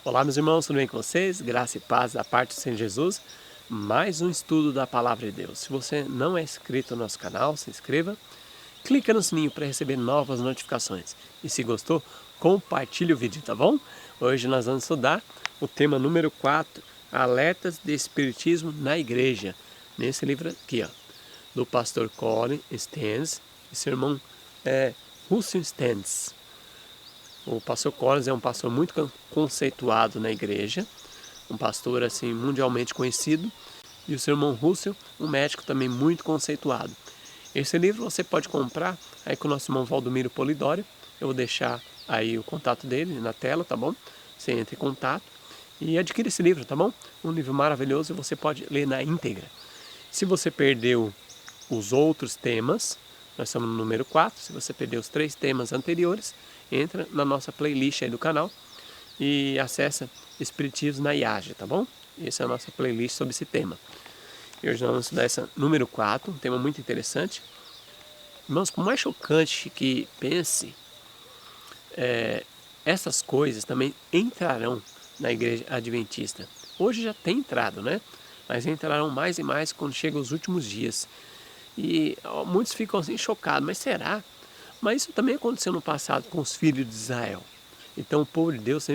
Olá, meus irmãos, tudo bem com vocês? Graça e paz da parte do Senhor Jesus. Mais um estudo da Palavra de Deus. Se você não é inscrito no nosso canal, se inscreva. Clica no sininho para receber novas notificações. E se gostou, compartilhe o vídeo, tá bom? Hoje nós vamos estudar o tema número 4, Alertas de Espiritismo na Igreja. Nesse livro aqui, ó, do pastor Colin Stanz e seu irmão Russell Stanz. O pastor Collins é um pastor muito conceituado na igreja, um pastor assim mundialmente conhecido, e o seu irmão Russell, um médico também muito conceituado. Esse livro você pode comprar aí com o nosso irmão Valdomiro Polidori. Eu vou deixar aí o contato dele na tela, tá bom? Você entra em contato e adquire esse livro, tá bom? Um livro maravilhoso e você pode ler na íntegra. Se você perdeu os outros temas, nós estamos no número 4, se você perdeu os 3 temas anteriores, entra na nossa playlist aí do canal e acessa Espiritismo na IAGE, tá bom? Essa é a nossa playlist sobre esse tema. E hoje nós vamos estudar essa número 4, um tema muito interessante. Irmãos, por mais chocante que pense, essas coisas também entrarão na igreja adventista. Hoje já tem entrado, né? Mas entrarão mais e mais quando chegam os últimos dias. E muitos ficam assim chocados, mas será? Mas isso também aconteceu no passado com os filhos de Israel. Então o povo de Deus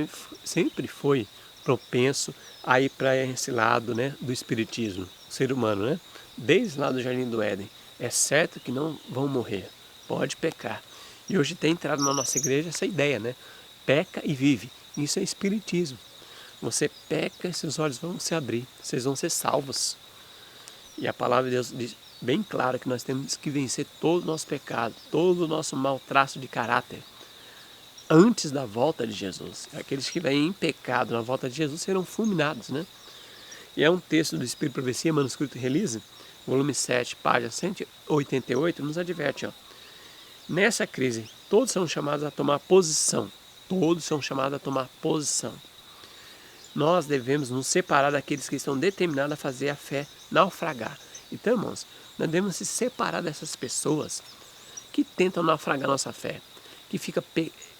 sempre foi propenso a ir para esse lado, né, do espiritismo, o ser humano, né? Desde lá do Jardim do Éden. É certo que não vão morrer, pode pecar. E hoje tem entrado na nossa igreja essa ideia, né? Peca e vive. Isso é espiritismo. Você peca e seus olhos vão se abrir, vocês vão ser salvos. E a palavra de Deus diz bem claro que nós temos que vencer todo o nosso pecado, todo o nosso mau traço de caráter, antes da volta de Jesus. Aqueles que vêm em pecado na volta de Jesus serão fulminados, né? E é um texto do Espírito e Profecia, manuscrito Release, volume 7, página 188, nos adverte, ó. Nessa crise, todos são chamados a tomar posição. Todos são chamados a tomar posição. Nós devemos nos separar daqueles que estão determinados a fazer a fé naufragar. Então, irmãos, nós devemos se separar dessas pessoas que tentam naufragar nossa fé, que fica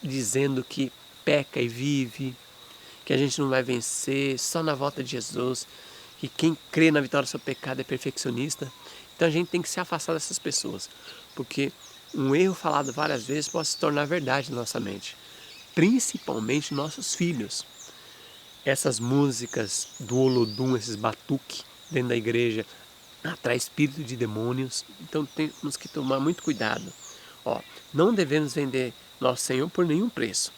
dizendo que peca e vive, que a gente não vai vencer só na volta de Jesus, que quem crê na vitória do seu pecado é perfeccionista. Então a gente tem que se afastar dessas pessoas, porque um erro falado várias vezes pode se tornar verdade na nossa mente, principalmente nossos filhos. Essas músicas do Olodum, esses batuque dentro da igreja, atrai espírito de demônios, então temos que tomar muito cuidado. Ó, não devemos vender nosso Senhor por nenhum preço.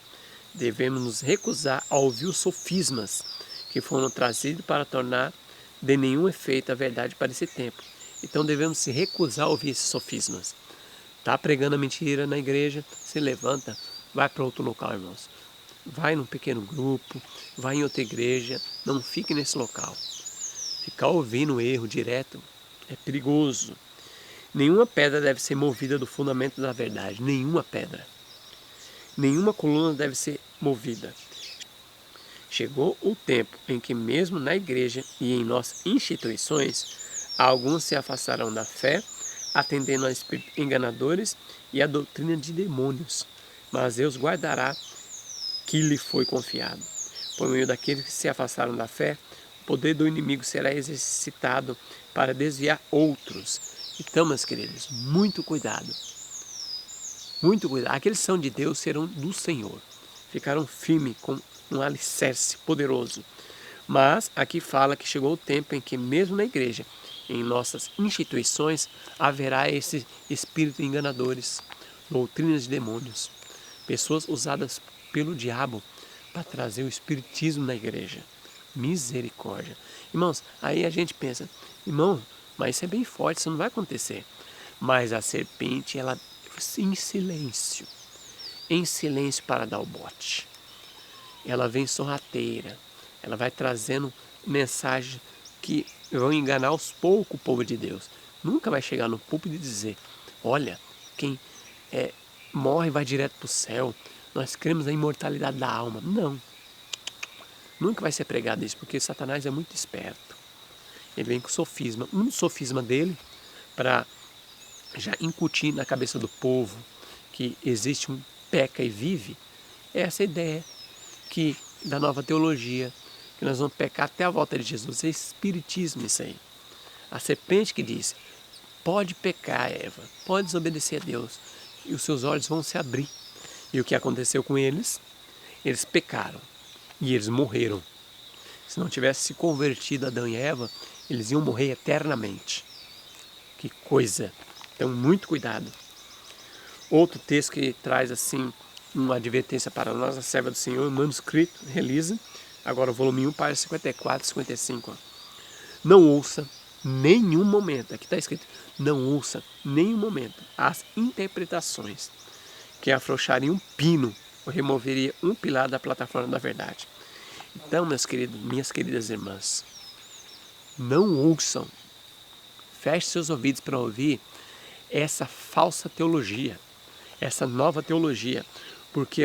Devemos nos recusar a ouvir os sofismas que foram trazidos para tornar de nenhum efeito a verdade para esse tempo. Então devemos se recusar a ouvir esses sofismas. Tá pregando a mentira na igreja, se levanta, vai para outro local, irmãos. Vai num pequeno grupo, vai em outra igreja, não fique nesse local. Ficar ouvindo o erro direto é perigoso. Nenhuma pedra deve ser movida do fundamento da verdade. Nenhuma pedra. Nenhuma coluna deve ser movida. Chegou o tempo em que mesmo na igreja e em nossas instituições, alguns se afastarão da fé, atendendo a espíritos enganadores e a doutrina de demônios. Mas Deus guardará que lhe foi confiado. Por meio daqueles que se afastaram da fé, o poder do inimigo será exercitado para desviar outros. Então, meus queridos, muito cuidado. Muito cuidado. Aqueles que são de Deus serão do Senhor. Ficaram firmes com um alicerce poderoso. Mas aqui fala que chegou o tempo em que mesmo na igreja, em nossas instituições, haverá esses espíritos enganadores, doutrinas de demônios, pessoas usadas pelo diabo para trazer o espiritismo na igreja. Misericórdia. Irmãos, aí a gente pensa, irmão, mas isso é bem forte, isso não vai acontecer. Mas a serpente, ela em silêncio para dar o bote. Ela vem sorrateira, ela vai trazendo mensagens que vão enganar aos poucos o povo de Deus. Nunca vai chegar no púlpito e dizer, olha, quem morre vai direto para o céu, nós cremos na imortalidade da alma. Não. Nunca vai ser pregado isso, porque Satanás é muito esperto. Ele vem com sofisma. Um sofisma dele, para já incutir na cabeça do povo que existe um peca e vive, é essa ideia que da nova teologia, que nós vamos pecar até a volta de Jesus. É espiritismo isso aí. A serpente que diz, pode pecar, Eva, pode desobedecer a Deus, e os seus olhos vão se abrir. E o que aconteceu com eles? Eles pecaram e eles morreram. Se não tivesse se convertido Adão e Eva, eles iam morrer eternamente. Que coisa! Então, muito cuidado. Outro texto que traz assim uma advertência para nós, a serva do Senhor, manuscrito, release, agora o volume 1, página 54 e 55. Ó. Não ouça nenhum momento, aqui está escrito, não ouça nenhum momento as interpretações que afrouxariam um pino ou removeria um pilar da plataforma da verdade. Então, meus queridos, minhas queridas irmãs, não ouçam, feche seus ouvidos para ouvir essa falsa teologia, essa nova teologia, porque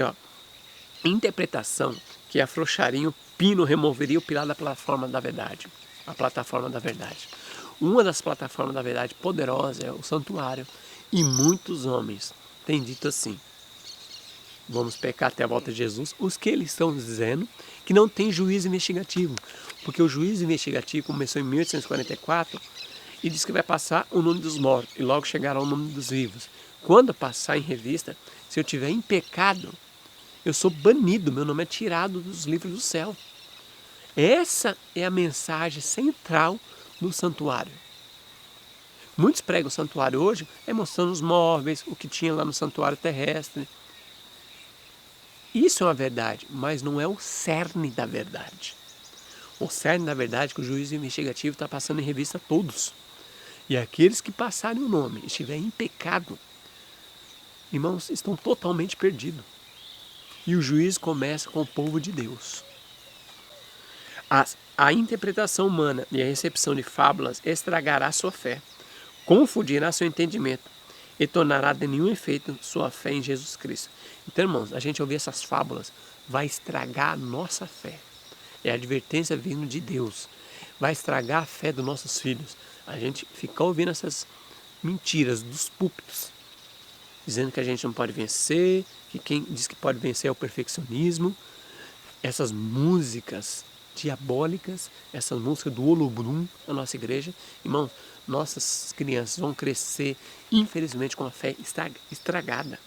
interpretação que afrouxaria o pino, removeria o pilar da plataforma da verdade, a plataforma da verdade. Uma das plataformas da verdade poderosa é o santuário, e muitos homens têm dito assim, vamos pecar até a volta de Jesus, os que eles estão dizendo que não tem juízo investigativo, porque o juízo investigativo começou em 1844 e diz que vai passar o nome dos mortos e logo chegará o nome dos vivos. Quando passar em revista, se eu tiver em pecado, eu sou banido, meu nome é tirado dos livros do céu. Essa é a mensagem central do santuário. Muitos pregam o santuário hoje mostrando os móveis, o que tinha lá no santuário terrestre. Isso é uma verdade, mas não é o cerne da verdade. O cerne da verdade é que o juízo investigativo está passando em revista a todos. E aqueles que passarem o nome, estiverem em pecado, irmãos, estão totalmente perdidos. E o juízo começa com o povo de Deus. A interpretação humana e a recepção de fábulas estragará sua fé, confundirá seu entendimento e tornará de nenhum efeito sua fé em Jesus Cristo. Então, irmãos, a gente ouvir essas fábulas vai estragar a nossa fé. É a advertência vindo de Deus. Vai estragar a fé dos nossos filhos. A gente ficar ouvindo essas mentiras dos púlpitos, dizendo que a gente não pode vencer, que quem diz que pode vencer é o perfeccionismo. Essas músicas diabólicas, essas músicas do Olobrum na nossa igreja, irmãos, nossas crianças vão crescer, infelizmente, com a fé estragada.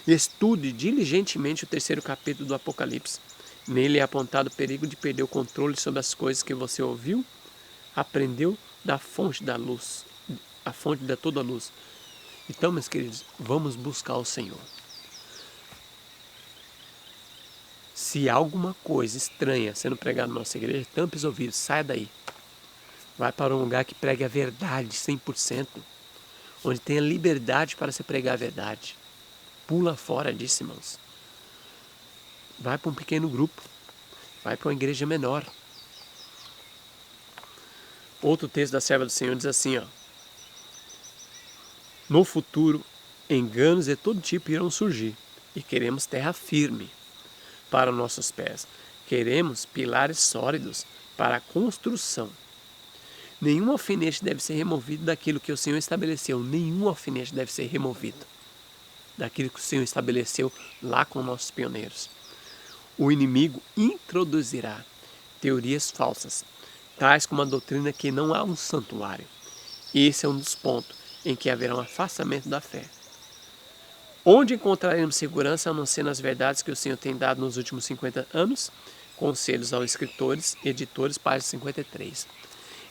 Estude diligentemente o 3º capítulo do Apocalipse. Nele é apontado o perigo de perder o controle sobre as coisas que você ouviu, aprendeu da fonte da luz, a fonte de toda a luz. Então, meus queridos, vamos buscar o Senhor. Se há alguma coisa estranha sendo pregada na nossa igreja, tampe os ouvidos, saia daí. Vai para um lugar que pregue a verdade 100%, onde tenha liberdade para se pregar a verdade. Pula fora disso, irmãos. Vai para um pequeno grupo, vai para uma igreja menor. Outro texto da serva do Senhor diz assim, ó, no futuro, enganos de todo tipo irão surgir, e queremos terra firme para nossos pés. Queremos pilares sólidos para a construção. Nenhum alfinete deve ser removido daquilo que o Senhor estabeleceu. Nenhum alfinete deve ser removido daquilo que o Senhor estabeleceu lá com nossos pioneiros. O inimigo introduzirá teorias falsas, tais como a doutrina que não há um santuário. Esse é um dos pontos em que haverá um afastamento da fé. Onde encontraremos segurança a não ser nas verdades que o Senhor tem dado nos últimos 50 anos? Conselhos aos escritores, editores, página 53.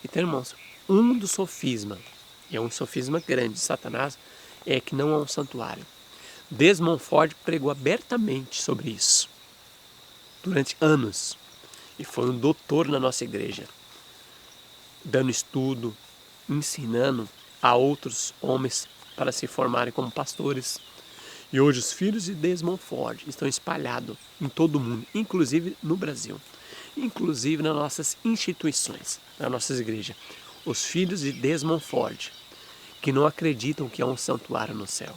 Então, irmãos, um dos sofismas, e é um sofisma grande de Satanás, é que não há um santuário. Desmond Ford pregou abertamente sobre isso durante anos e foi um doutor na nossa igreja, dando estudo, ensinando a outros homens para se formarem como pastores. E hoje os filhos de Desmond Ford estão espalhados em todo o mundo, inclusive no Brasil, inclusive nas nossas instituições, nas nossas igrejas. Os filhos de Desmond Ford, que não acreditam que há um santuário no céu.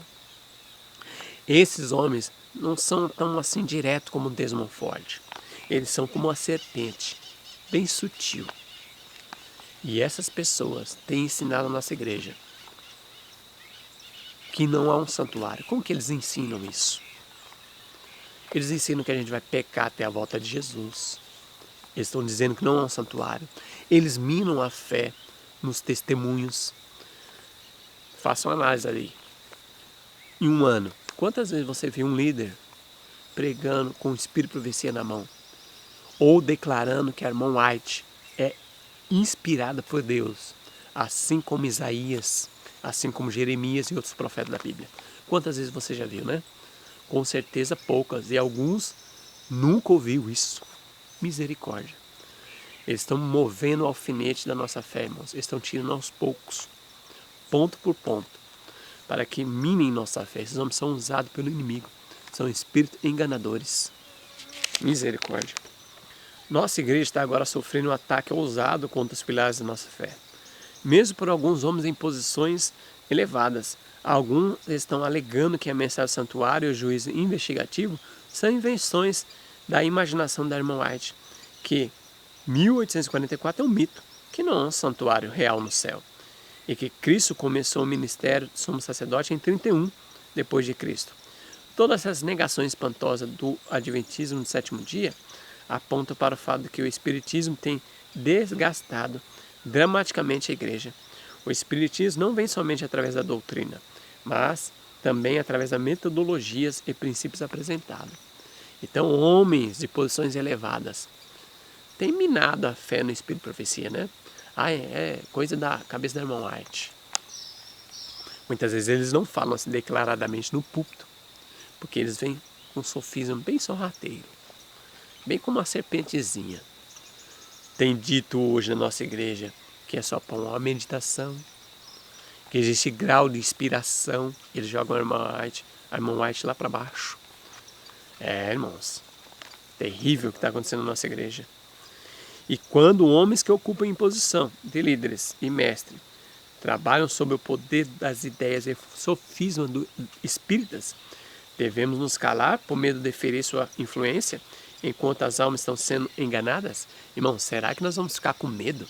Esses homens não são tão assim direto como Desmond Ford. Eles são como uma serpente, bem sutil. E essas pessoas têm ensinado a nossa igreja que não há um santuário. Como que eles ensinam isso? Eles ensinam que a gente vai pecar até a volta de Jesus. Eles estão dizendo que não é um santuário. Eles minam a fé nos testemunhos. Façam análise ali. Em um ano, quantas vezes você viu um líder pregando com o espírito de profecia na mão? Ou declarando que a irmã White é inspirada por Deus, assim como Isaías, assim como Jeremias e outros profetas da Bíblia. Quantas vezes você já viu, né? Com certeza poucas, e alguns nunca ouviu isso. Misericórdia. Eles estão movendo o alfinete da nossa fé, irmãos. Eles estão tirando aos poucos, ponto por ponto, para que minem nossa fé. Esses homens são usados pelo inimigo. São espíritos enganadores. Misericórdia. Nossa igreja está agora sofrendo um ataque ousado contra os pilares da nossa fé. Mesmo por alguns homens em posições elevadas. Alguns estão alegando que a mensagem do santuário e o juízo investigativo são invenções da imaginação da irmã White, que 1844 é um mito, que não é um santuário real no céu, e que Cristo começou o ministério de sumo sacerdote em 31 depois de Cristo. Todas essas negações espantosas do adventismo do sétimo dia apontam para o fato de que o espiritismo tem desgastado dramaticamente a igreja. O espiritismo não vem somente através da doutrina, mas também através das metodologias e princípios apresentados. Então, homens de posições elevadas têm minado a fé no espírito de profecia, né? É coisa da cabeça da irmã White. Muitas vezes eles não falam assim declaradamente no púlpito, porque eles vêm com um sofisma bem sorrateiro, bem como uma serpentezinha. Tem dito hoje na nossa igreja que é só para uma meditação, que existe grau de inspiração. Eles jogam a irmã White lá para baixo. Irmãos, terrível o que está acontecendo na nossa igreja. E quando homens que ocupam posição de líderes e mestres trabalham sob o poder das ideias e sofismas dos espíritas, devemos nos calar por medo de ferir sua influência enquanto as almas estão sendo enganadas? Irmão, será que nós vamos ficar com medo?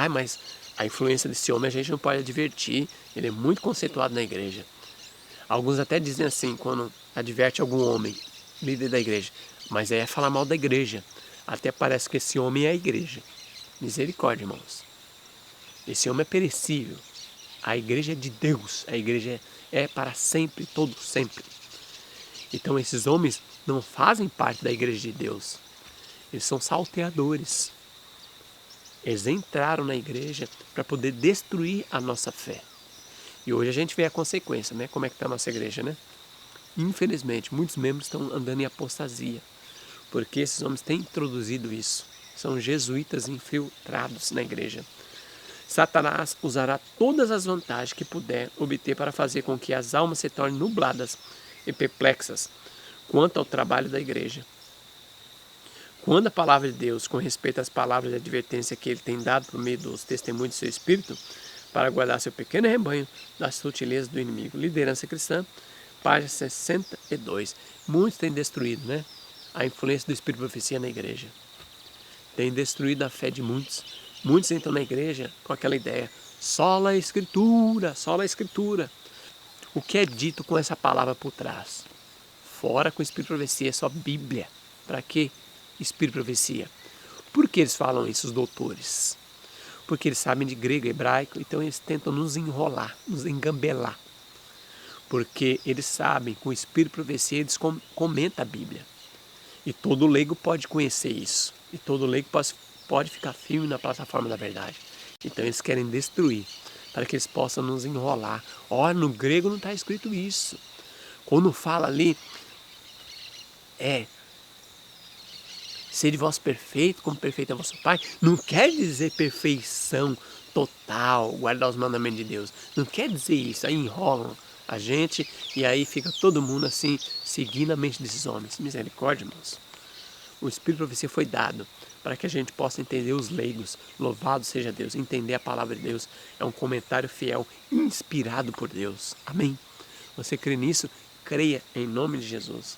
Mas a influência desse homem a gente não pode advertir, ele é muito conceituado na igreja. Alguns até dizem assim, quando adverte algum homem, líder da igreja, mas é falar mal da igreja. Até parece que esse homem é a igreja. Misericórdia, irmãos. Esse homem é perecível. A igreja é de Deus. A igreja é para sempre, todo sempre. Então esses homens não fazem parte da igreja de Deus. Eles são salteadores. Eles entraram na igreja para poder destruir a nossa fé. E hoje a gente vê a consequência, né? Como é que está a nossa igreja, né? Infelizmente, muitos membros estão andando em apostasia, porque esses homens têm introduzido isso. São jesuítas infiltrados na igreja. Satanás usará todas as vantagens que puder obter para fazer com que as almas se tornem nubladas e perplexas quanto ao trabalho da igreja. Quando a palavra de Deus, com respeito às palavras de advertência que ele tem dado por meio dos testemunhos de seu Espírito, para guardar seu pequeno rebanho das sutilezas do inimigo. Liderança cristã, página 62. Muitos têm destruído, né, a influência do Espírito de profecia na igreja. Tem destruído a fé de muitos. Muitos entram na igreja com aquela ideia, sola a Escritura, sola a Escritura. O que é dito com essa palavra por trás? Fora com o Espírito de profecia, é só Bíblia. Para que Espírito de profecia? Por que eles falam isso, os doutores? Porque eles sabem de grego e hebraico, então eles tentam nos enrolar, nos engambelar. Porque eles sabem que com o Espírito de profecia eles comentam a Bíblia. E todo leigo pode conhecer isso. E todo leigo pode ficar firme na plataforma da verdade. Então eles querem destruir, para que eles possam nos enrolar. No grego não está escrito isso. Quando fala ali, sede vós perfeito, como perfeito é vosso Pai, não quer dizer perfeição total, guardar os mandamentos de Deus. Não quer dizer isso. Aí enrolam a gente e aí fica todo mundo assim, seguindo a mente desses homens. Misericórdia, irmãos. O Espírito de profecia foi dado para que a gente possa entender os leigos. Louvado seja Deus. Entender a palavra de Deus é um comentário fiel, inspirado por Deus. Amém? Você crê nisso? Creia em nome de Jesus.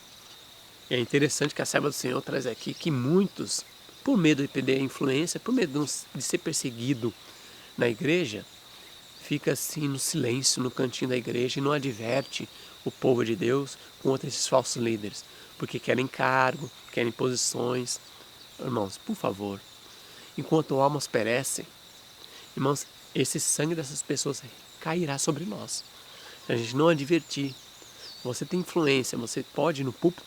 E é interessante que a serva do Senhor traz aqui que muitos, por medo de perder a influência, por medo de ser perseguido na igreja, fica assim no silêncio, no cantinho da igreja e não adverte o povo de Deus contra esses falsos líderes. porque querem cargo, querem posições. Irmãos, por favor, enquanto almas perecem, irmãos, esse sangue dessas pessoas cairá sobre nós. Se a gente não advertir, você tem influência, você pode ir no púlpito,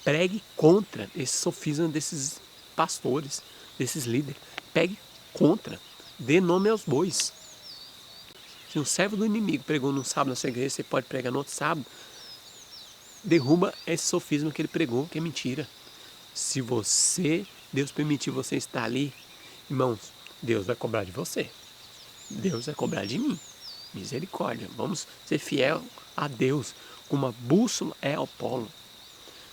pregue contra esse sofisma desses pastores, desses líderes. Pegue contra, dê nome aos bois. Se um servo do inimigo pregou num sábado na sua igreja, você pode pregar no outro sábado. Derruba esse sofisma que ele pregou, que é mentira. Se Deus permitir você estar ali, irmãos, Deus vai cobrar de você. Deus vai cobrar de mim. Misericórdia. Vamos ser fiel a Deus, como a bússola é ao polo.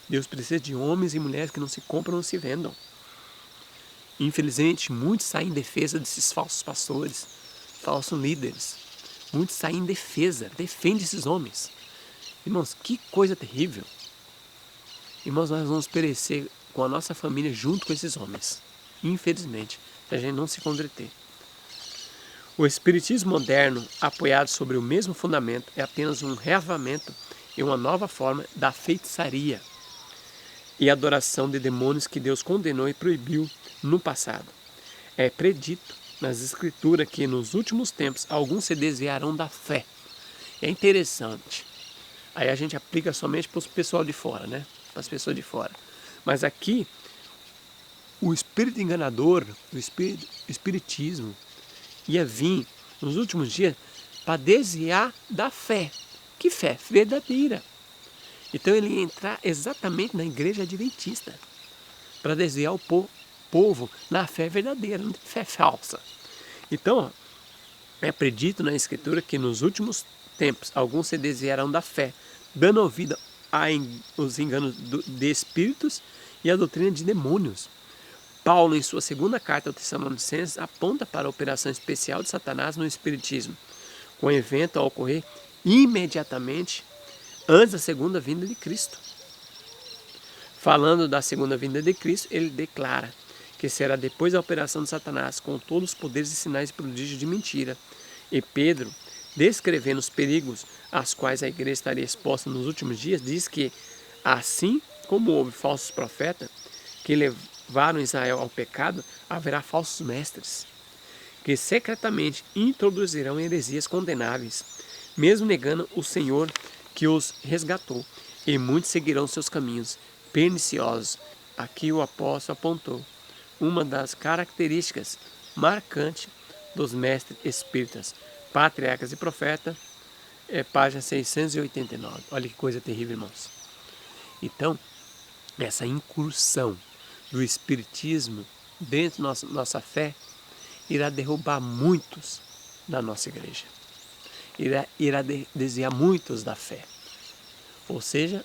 Deus precisa de homens e mulheres que não se compram, não se vendam. Infelizmente, muitos saem em defesa desses falsos pastores, falsos líderes. Muitos saem em defesa, defendem esses homens. Irmãos, que coisa terrível. Irmãos, nós vamos perecer com a nossa família junto com esses homens. Infelizmente, se a gente não se converter. O espiritismo moderno, apoiado sobre o mesmo fundamento, é apenas um reavamento e uma nova forma da feitiçaria e adoração de demônios que Deus condenou e proibiu no passado. É predito nas escrituras que nos últimos tempos alguns se desviarão da fé. É interessante. Aí a gente aplica somente para o pessoal de fora, né? Para as pessoas de fora. Mas aqui, o espírito enganador, o espiritismo, ia vir nos últimos dias para desviar da fé. Que fé? Verdadeira. Então ele ia entrar exatamente na igreja adventista para desviar o povo na fé verdadeira, não tem fé falsa. Então, é predito na escritura que nos últimos tempos alguns se desviarão da fé, dando ouvido aos enganos de espíritos e à doutrina de demônios. Paulo, em sua segunda carta aos Tessalonicenses, aponta para a operação especial de Satanás no espiritismo, com o evento a ocorrer imediatamente antes da segunda vinda de Cristo. Falando da segunda vinda de Cristo, ele declara que será depois da operação de Satanás, com todos os poderes e sinais e prodígios de mentira. E Pedro, descrevendo os perigos aos quais a igreja estaria exposta nos últimos dias, diz que, assim como houve falsos profetas que levaram Israel ao pecado, haverá falsos mestres, que secretamente introduzirão heresias condenáveis, mesmo negando o Senhor que os resgatou, e muitos seguirão seus caminhos perniciosos. Aqui o apóstolo apontou uma das características marcantes dos mestres espíritas, patriarcas e profetas, página 689. Olha que coisa terrível, irmãos. Então, essa incursão do espiritismo dentro da nossa fé irá derrubar muitos da nossa igreja. Irá desviar muitos da fé. Ou seja,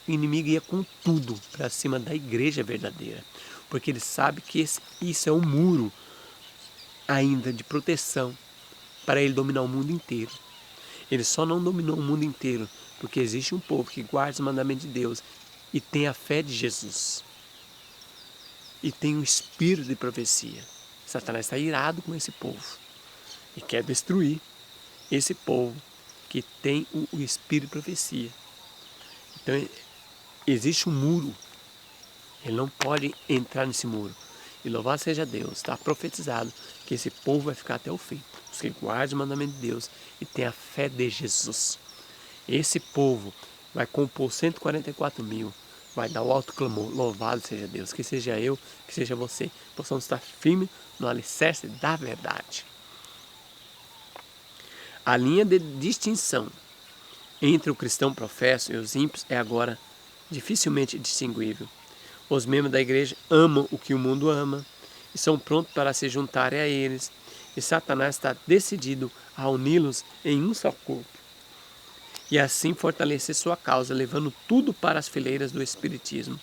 o inimigo ia com tudo para cima da igreja verdadeira, porque ele sabe que isso é um muro ainda de proteção para ele dominar o mundo inteiro. Ele só não dominou o mundo inteiro porque existe um povo que guarda os mandamentos de Deus e tem a fé de Jesus e tem um espírito de profecia. Satanás está irado com esse povo e quer destruir esse povo que tem o espírito de profecia. Então existe um muro, ele não pode entrar nesse muro. E louvado seja Deus, está profetizado que esse povo vai ficar até o fim, os que guardam o mandamento de Deus e tem a fé de Jesus. Esse povo vai compor 144 mil, vai dar o alto clamor, louvado seja Deus, que seja eu, que seja você, possamos estar firmes no alicerce da verdade. A linha de distinção entre o cristão professo e os ímpios é agora dificilmente distinguível. Os membros da igreja amam o que o mundo ama e são prontos para se juntarem a eles, e Satanás está decidido a uni-los em um só corpo e assim fortalecer sua causa, levando tudo para as fileiras do espiritismo.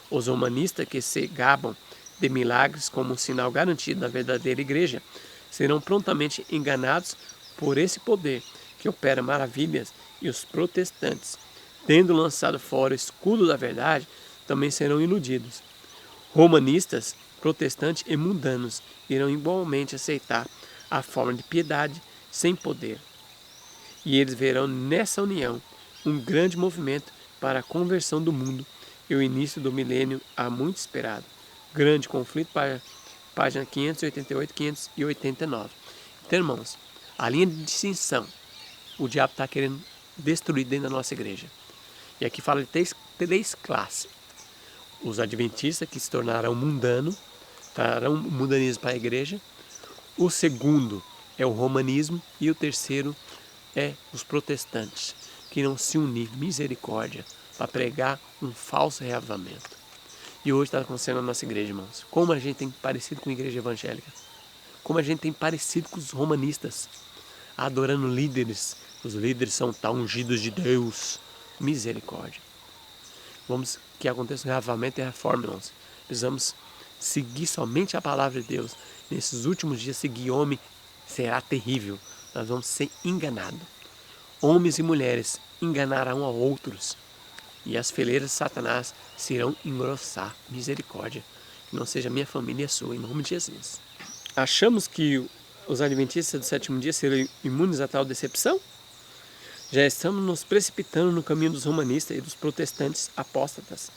Os humanistas que se gabam de milagres como um sinal garantido da verdadeira igreja serão prontamente enganados por esse poder que opera maravilhas, e os protestantes, tendo lançado fora o escudo da verdade, também serão iludidos. Romanistas, protestantes e mundanos irão igualmente aceitar a forma de piedade sem poder. E eles verão nessa união um grande movimento para a conversão do mundo e o início do milênio há muito esperado. Grande conflito, página 588 e 589. Então, irmãos, a linha de distinção, o diabo está querendo destruir dentro da nossa igreja. E aqui fala de três classes. Os adventistas, que se tornarão mundanos, trarão o mundanismo para a igreja. O segundo é o romanismo. E o terceiro é os protestantes, que irão se unir, misericórdia, para pregar um falso reavivamento. E hoje está acontecendo na nossa igreja, irmãos. Como a gente tem parecido com a igreja evangélica. Como a gente tem parecido com os romanistas. Adorando líderes. Os líderes são tão ungidos de Deus. Misericórdia. Vamos que aconteça um reavivamento e reforma, irmãos. Precisamos seguir somente a palavra de Deus. Nesses últimos dias, seguir homem será terrível. Nós vamos ser enganados. Homens e mulheres enganarão a outros. E as fileiras de Satanás se irão engrossar. Misericórdia. Que não seja minha família e a sua, em nome de Jesus. Achamos que os adventistas do sétimo dia serão imunes a tal decepção? Já estamos nos precipitando no caminho dos romanistas e dos protestantes apóstatas,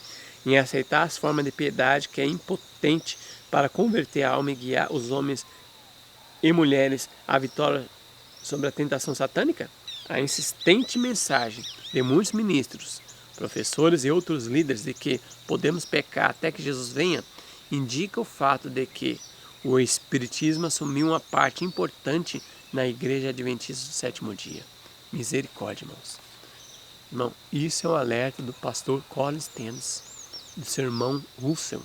em aceitar as formas de piedade que é impotente para converter a alma e guiar os homens e mulheres à vitória sobre a tentação satânica? A insistente mensagem de muitos ministros, professores e outros líderes de que podemos pecar até que Jesus venha, indica o fato de que o Espiritismo assumiu uma parte importante na Igreja Adventista do sétimo dia. Misericórdia, irmãos. Irmão, isso é um alerta do pastor Collins Tennis, do seu irmão Russell,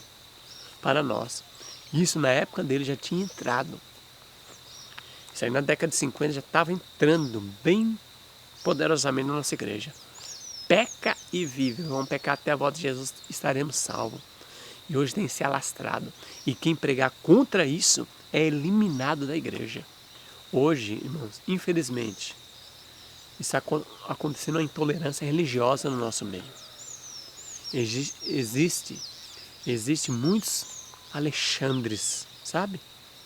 para nós. Isso na época dele já tinha entrado. Isso aí na década de 50 já estava entrando bem poderosamente na nossa igreja. Peca e vive. Vamos pecar até a volta de Jesus, estaremos salvos. E hoje tem se alastrado. E quem pregar contra isso é eliminado da igreja. Hoje, irmãos, infelizmente, está acontecendo uma intolerância religiosa no nosso meio. Existe muitos Alexandres, sabe?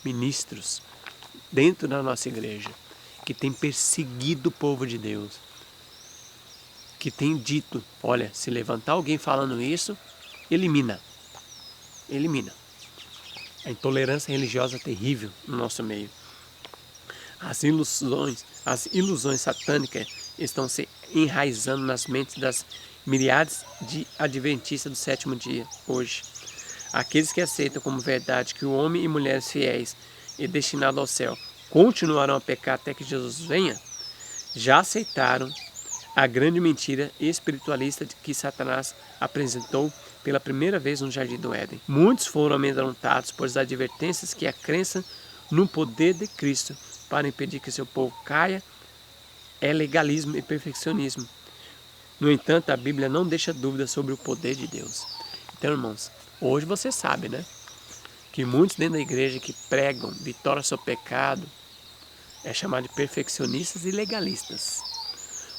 Ministros dentro da nossa igreja que tem perseguido o povo de Deus. Que tem dito, olha, se levantar alguém falando isso, elimina. A intolerância religiosa é terrível no nosso meio. As ilusões satânicas estão se enraizando nas mentes das milhares de adventistas do sétimo dia hoje. Aqueles que aceitam como verdade que o homem e mulheres fiéis e destinados ao céu continuarão a pecar até que Jesus venha, já aceitaram a grande mentira espiritualista que Satanás apresentou pela primeira vez no Jardim do Éden. Muitos foram amedrontados por advertências que a crença no poder de Cristo para impedir que seu povo caia é legalismo e perfeccionismo. No entanto, a Bíblia não deixa dúvida sobre o poder de Deus. Então, irmãos, hoje você sabe, né? Que muitos dentro da igreja que pregam vitória sobre o pecado é chamado de perfeccionistas e legalistas.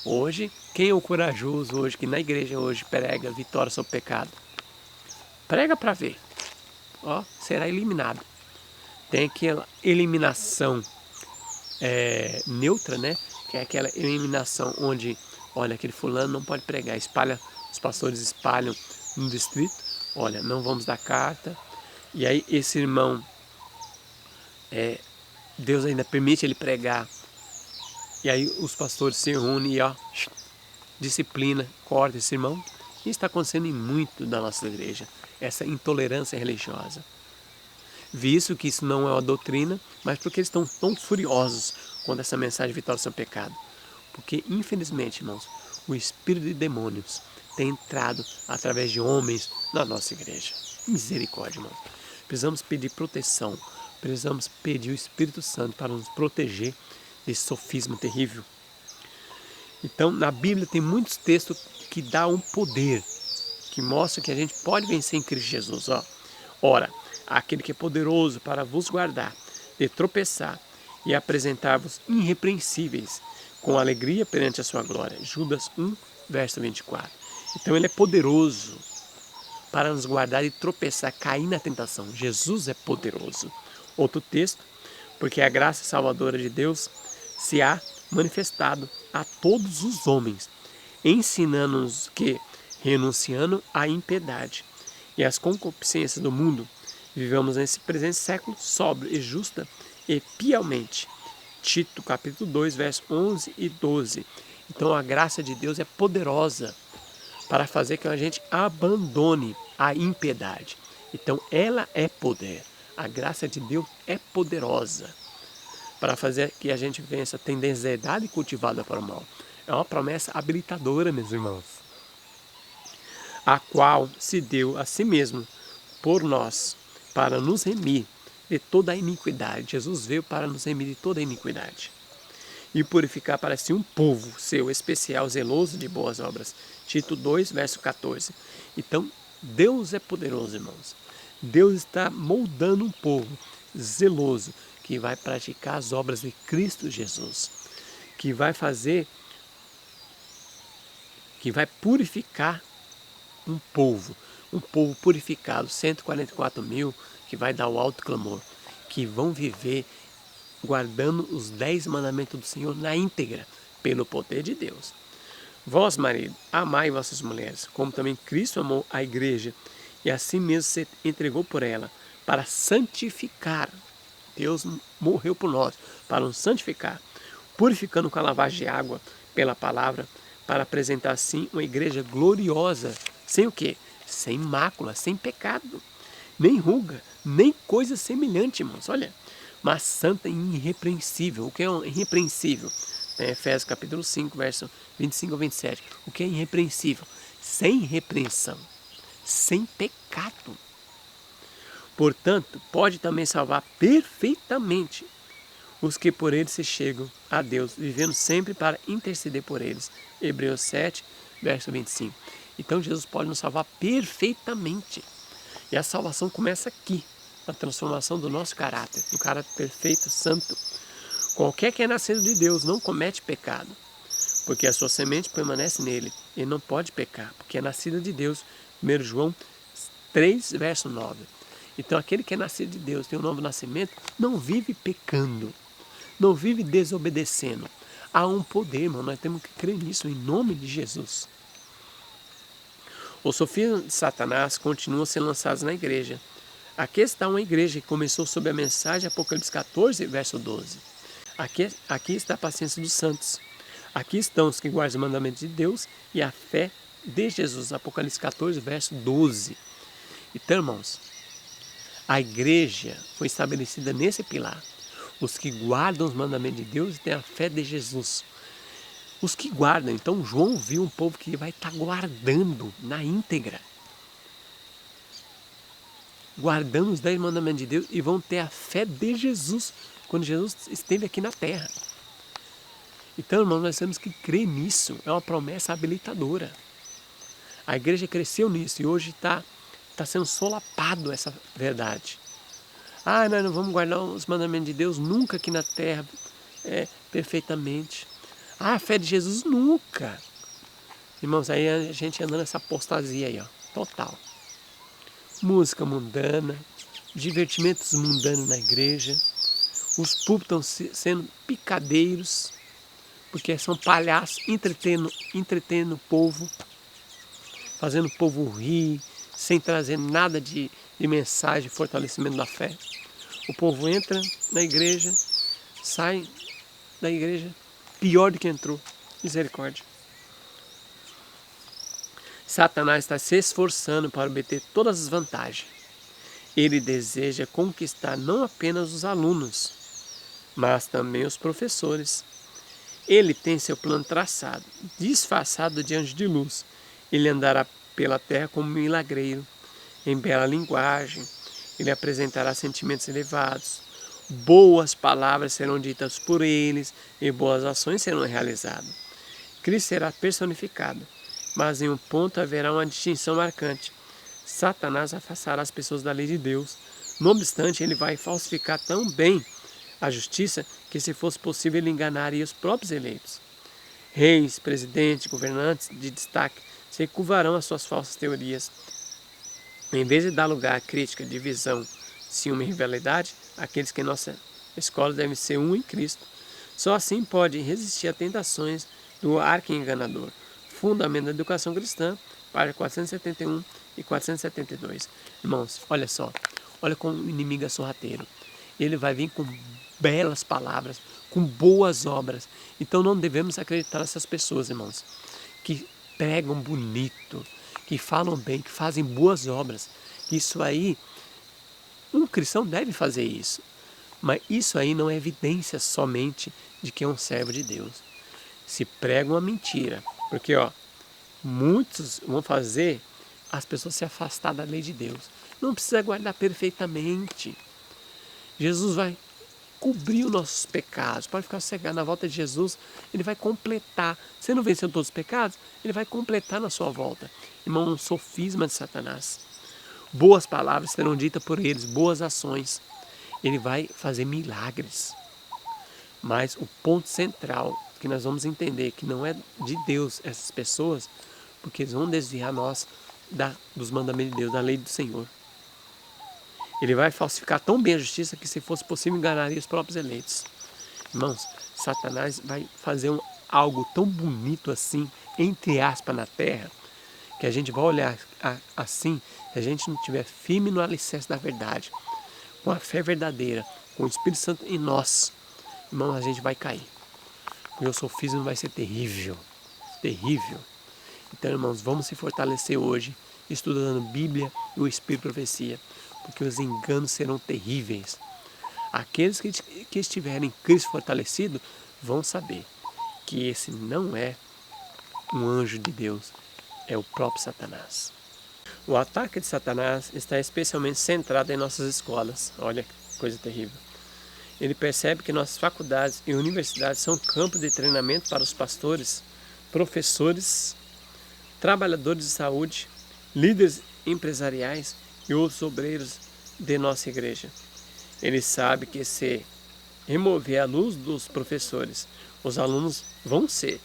Hoje, quem é o corajoso hoje, que na igreja hoje prega vitória sobre o pecado? Prega para ver. Ó, será eliminado. Tem aquela eliminação neutra, né? Que é aquela eliminação onde, olha, aquele fulano não pode pregar. Os pastores espalham no distrito. Olha, não vamos dar carta. E aí esse irmão, Deus ainda permite ele pregar. E aí os pastores se reúnem e disciplina, corta esse irmão. Isso está acontecendo em muito da nossa igreja, essa intolerância religiosa. Visto que isso não é uma doutrina, mas porque eles estão tão furiosos contra essa mensagem de vitória sobre o pecado. Porque, infelizmente, irmãos, o espírito de demônios tem entrado através de homens na nossa igreja. Misericórdia, irmão. Precisamos pedir proteção, precisamos pedir o Espírito Santo para nos proteger desse sofisma terrível. Então, na Bíblia tem muitos textos que dão um poder, que mostra que a gente pode vencer em Cristo Jesus. Ora, aquele que é poderoso para vos guardar, de tropeçar e apresentar-vos irrepreensíveis, com alegria perante a sua glória. Judas 1, verso 24. Então ele é poderoso para nos guardar e tropeçar, cair na tentação. Jesus é poderoso. Outro texto, porque a graça salvadora de Deus se há manifestado a todos os homens, ensinando-nos que renunciando à impiedade e às concupiscências do mundo, vivamos nesse presente século sóbrio e justa e piamente. Tito, capítulo 2, versos 11 e 12. Então a graça de Deus é poderosa para fazer que a gente abandone a impiedade. Então ela é poder. A graça de Deus é poderosa para fazer que a gente vença a tendencialidade cultivada para o mal. É uma promessa habilitadora, meus irmãos, a qual se deu a si mesmo por nós, para nos remir de toda a iniquidade. Jesus veio para nos remir de toda a iniquidade e purificar para si um povo seu especial, zeloso de boas obras. Tito 2, verso 14. Então, Deus é poderoso, irmãos. Deus está moldando um povo zeloso que vai praticar as obras de Cristo Jesus, que vai fazer, que vai purificar um povo purificado, 144 mil, que vai dar o alto clamor, que vão viver guardando os 10 mandamentos do Senhor na íntegra, pelo poder de Deus. Vós, marido, amai vossas mulheres, como também Cristo amou a igreja, e assim mesmo se entregou por ela, para santificar. Deus morreu por nós, para nos santificar, purificando com a lavagem de água pela palavra, para apresentar assim uma igreja gloriosa, sem o quê? Sem mácula, sem pecado, nem ruga, nem coisa semelhante, irmãos. Olha, mas santa e irrepreensível. O que é irrepreensível? É Efésios capítulo 5, verso 25 a 27. O que é irrepreensível? Sem repreensão, sem pecado. Portanto, pode também salvar perfeitamente os que por ele se chegam a Deus, vivendo sempre para interceder por eles. Hebreus 7, verso 25. Então Jesus pode nos salvar perfeitamente. E a salvação começa aqui, na transformação do nosso caráter, do caráter perfeito, santo. Qualquer que é nascido de Deus não comete pecado, porque a sua semente permanece nele. Ele não pode pecar, porque é nascido de Deus. 1 João 3, verso 9. Então aquele que é nascido de Deus, tem um novo nascimento, não vive pecando, não vive desobedecendo. Há um poder, irmão, nós temos que crer nisso, em nome de Jesus. Os sofismas de Satanás continuam a ser lançados na igreja. Aqui está uma igreja que começou sob a mensagem de Apocalipse 14, verso 12. Aqui está a paciência dos santos. Aqui estão os que guardam os mandamentos de Deus e a fé de Jesus. Apocalipse 14, verso 12. Então, irmãos, a igreja foi estabelecida nesse pilar. Os que guardam os mandamentos de Deus e têm a fé de Jesus. Os que guardam, então João viu um povo que vai estar guardando na íntegra. Guardando os 10 mandamentos de Deus e vão ter a fé de Jesus, quando Jesus esteve aqui na terra. Então, irmãos, nós temos que crer nisso, é uma promessa habilitadora. A igreja cresceu nisso e hoje está sendo solapado essa verdade. Nós não vamos guardar os mandamentos de Deus nunca aqui na terra, perfeitamente. A fé de Jesus nunca. Irmãos, aí a gente anda nessa apostasia aí, ó, total. Música mundana, divertimentos mundanos na igreja, os púlpitos estão sendo picadeiros, porque são palhaços, entretendo o povo, fazendo o povo rir, sem trazer nada de mensagem, de fortalecimento da fé. O povo entra na igreja, sai da igreja pior do que entrou. Misericórdia. Satanás está se esforçando para obter todas as vantagens. Ele deseja conquistar não apenas os alunos, mas também os professores. Ele tem seu plano traçado, disfarçado de anjo de luz. Ele andará pela terra como milagreiro, em bela linguagem. Ele apresentará sentimentos elevados. Boas palavras serão ditas por eles e boas ações serão realizadas. Cristo será personificado, mas em um ponto haverá uma distinção marcante. Satanás afastará as pessoas da lei de Deus. Não obstante, ele vai falsificar tão bem a justiça que, se fosse possível, ele enganaria os próprios eleitos. Reis, presidentes, governantes de destaque se curvarão às suas falsas teorias. Em vez de dar lugar à crítica, divisão, ciúme e rivalidade, aqueles que em nossa escola devem ser um em Cristo. Só assim pode resistir a tentações do arqui-enganador. Fundamento da Educação Cristã, página 471 e 472. Irmãos, olha só, olha como o inimigo é sorrateiro. Ele vai vir com belas palavras, com boas obras. Então não devemos acreditar nessas pessoas, irmãos, que pregam bonito, que falam bem, que fazem boas obras. Isso aí, um cristão deve fazer isso. Mas isso aí não é evidência somente de que é um servo de Deus. Se prega uma mentira, porque muitos vão fazer as pessoas se afastar da lei de Deus. Não precisa guardar perfeitamente. Jesus vai cobrir os nossos pecados. Pode ficar sossegado, na volta de Jesus, ele vai completar. Você não venceu todos os pecados? Ele vai completar na sua volta. Irmão, um sofisma de Satanás. Boas palavras serão ditas por eles, boas ações. Ele vai fazer milagres. Mas o ponto central que nós vamos entender que não é de Deus essas pessoas, porque eles vão desviar nós dos mandamentos de Deus, da lei do Senhor. Ele vai falsificar tão bem a justiça que, se fosse possível, enganaria os próprios eleitos. Irmãos, Satanás vai fazer algo tão bonito assim, entre aspas, na terra, que a gente vai olhar assim, se a gente não estiver firme no alicerce da verdade, com a fé verdadeira, com o Espírito Santo em nós, irmão, a gente vai cair. O meu sofismo vai ser terrível, terrível. Então, irmãos, vamos se fortalecer hoje, estudando Bíblia e o Espírito e Profecia, porque os enganos serão terríveis. Aqueles que estiverem em Cristo fortalecido vão saber que esse não é um anjo de Deus, é o próprio Satanás. O ataque de Satanás está especialmente centrado em nossas escolas. Olha que coisa terrível. Ele percebe que nossas faculdades e universidades são campos de treinamento para os pastores, professores, trabalhadores de saúde, líderes empresariais e outros obreiros de nossa igreja. Ele sabe que, se remover a luz dos professores, os alunos vão ser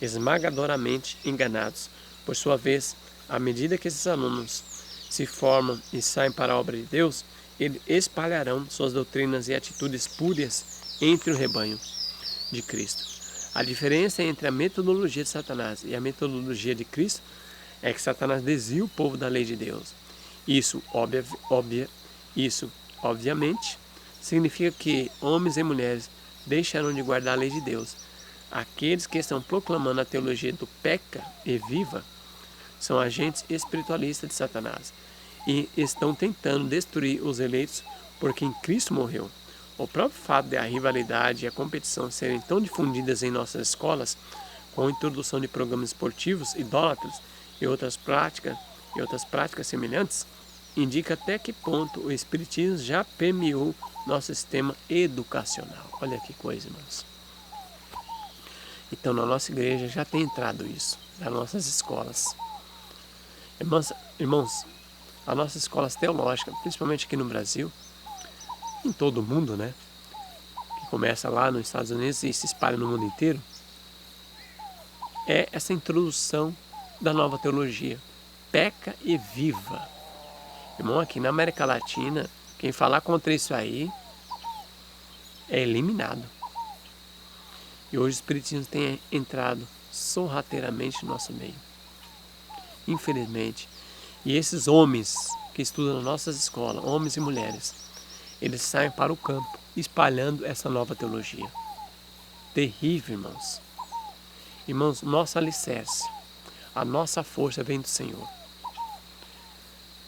esmagadoramente enganados. Por sua vez, à medida que esses alunos se formam e saem para a obra de Deus, eles espalharão suas doutrinas e atitudes espúrias entre o rebanho de Cristo. A diferença entre a metodologia de Satanás e a metodologia de Cristo é que Satanás desvia o povo da lei de Deus. Isso, obviamente, significa que homens e mulheres deixarão de guardar a lei de Deus. Aqueles que estão proclamando a teologia do peca e viva são agentes espiritualistas de Satanás e estão tentando destruir os eleitos por quem Cristo morreu. O próprio fato de a rivalidade e a competição serem tão difundidas em nossas escolas, com a introdução de programas esportivos, idólatras e outras práticas semelhantes, indica até que ponto o Espiritismo já permeou nosso sistema educacional. Olha que coisa, irmãos. Então, na nossa igreja já tem entrado isso, nas nossas escolas. Irmãos, as nossas escolas teológicas, principalmente aqui no Brasil, em todo o mundo, né? Que começa lá nos Estados Unidos e se espalha no mundo inteiro, é essa introdução da nova teologia. Peca e viva. Irmão, aqui na América Latina, quem falar contra isso aí é eliminado. E hoje o Espiritismo tem entrado sorrateiramente no nosso meio. Infelizmente. E esses homens que estudam nas nossas escolas, homens e mulheres, eles saem para o campo, espalhando essa nova teologia. Terrível, irmãos. Irmãos, nosso alicerce, a nossa força vem do Senhor.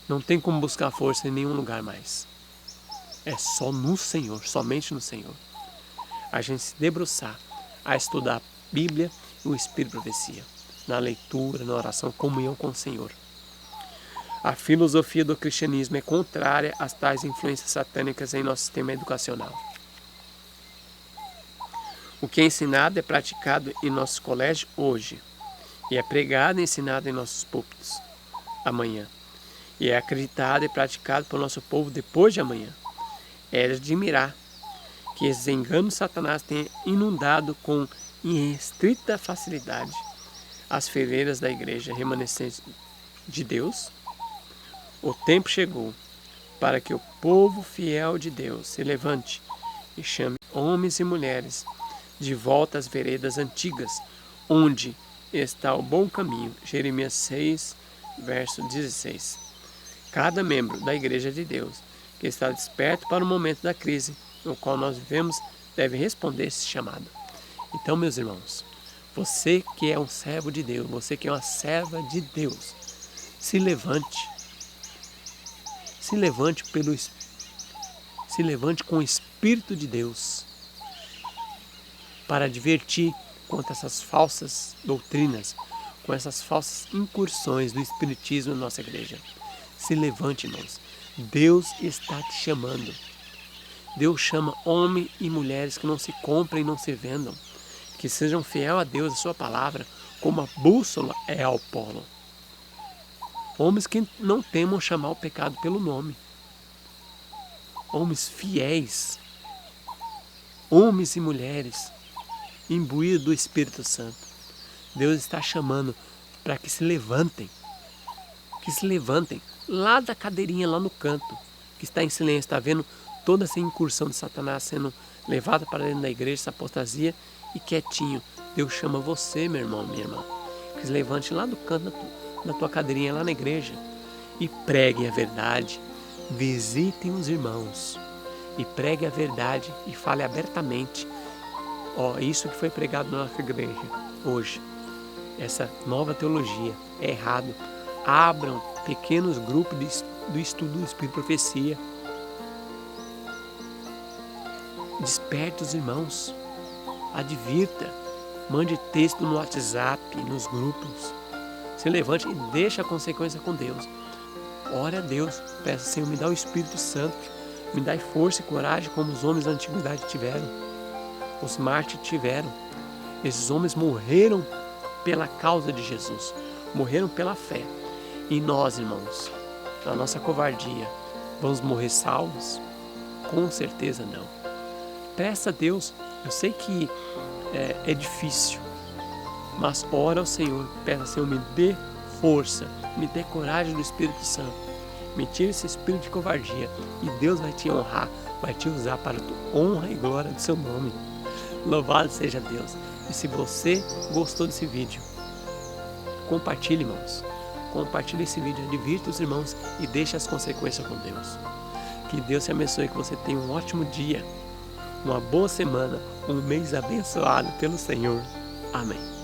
Não tem como buscar força em nenhum lugar mais. É só no Senhor, somente no Senhor. A gente se debruçar a estudar a Bíblia e o Espírito e Profecia, na leitura, na oração, comunhão com o Senhor. A filosofia do cristianismo é contrária às tais influências satânicas em nosso sistema educacional. O que é ensinado é praticado em nossos colégios hoje, e é pregado e ensinado em nossos púlpitos amanhã, e é acreditado e praticado pelo nosso povo depois de amanhã. É de admirar que esses enganos de Satanás tenham inundado com irrestrita facilidade as fileiras da igreja remanescente de Deus. O tempo chegou para que o povo fiel de Deus se levante e chame homens e mulheres de volta às veredas antigas, onde está o bom caminho. Jeremias 6, verso 16. Cada membro da Igreja de Deus que está desperto para o momento da crise no qual nós vivemos deve responder esse chamado. Então, meus irmãos, você que é um servo de Deus, você que é uma serva de Deus, se levante. Se levante com o Espírito de Deus para advertir contra essas falsas doutrinas, com essas falsas incursões do Espiritismo na nossa igreja. Se levante, irmãos. Deus está te chamando. Deus chama homens e mulheres que não se comprem e não se vendam, que sejam fiel a Deus, a sua palavra, como a bússola é ao polo. Homens que não temam chamar o pecado pelo nome. Homens fiéis. Homens e mulheres imbuídos do Espírito Santo. Deus está chamando para que se levantem. Que se levantem lá da cadeirinha, lá no canto, que está em silêncio, está vendo toda essa incursão de Satanás sendo levada para dentro da igreja, essa apostasia, e quietinho. Deus chama você, meu irmão, minha irmã, que se levante lá do canto da tua cadeirinha, lá na igreja, e pregue a verdade. Visitem os irmãos e pregue a verdade e fale abertamente. Isso que foi pregado na nossa igreja hoje, essa nova teologia, é errado. Abram pequenos grupos do estudo do Espírito e Profecia. Desperte os irmãos. Advirta. Mande texto no WhatsApp, nos grupos. Se levante e deixe a consequência com Deus. Ore a Deus. Peça, Senhor, me dá o Espírito Santo. Me dá força e coragem como os homens da antiguidade tiveram. Os mártires tiveram. Esses homens morreram pela causa de Jesus. Morreram pela fé. E nós, irmãos, na nossa covardia, vamos morrer salvos? Com certeza não. Peça a Deus. Eu sei que é difícil, mas ora ao Senhor. Peça, Senhor, me dê força, me dê coragem do Espírito Santo. Me tire esse espírito de covardia e Deus vai te honrar, vai te usar para a honra e glória do seu nome. Louvado seja Deus. E se você gostou desse vídeo, compartilhe, irmãos. Compartilhe esse vídeo, advirta os irmãos e deixe as consequências com Deus. Que Deus te abençoe, que você tenha um ótimo dia, uma boa semana, um mês abençoado pelo Senhor. Amém.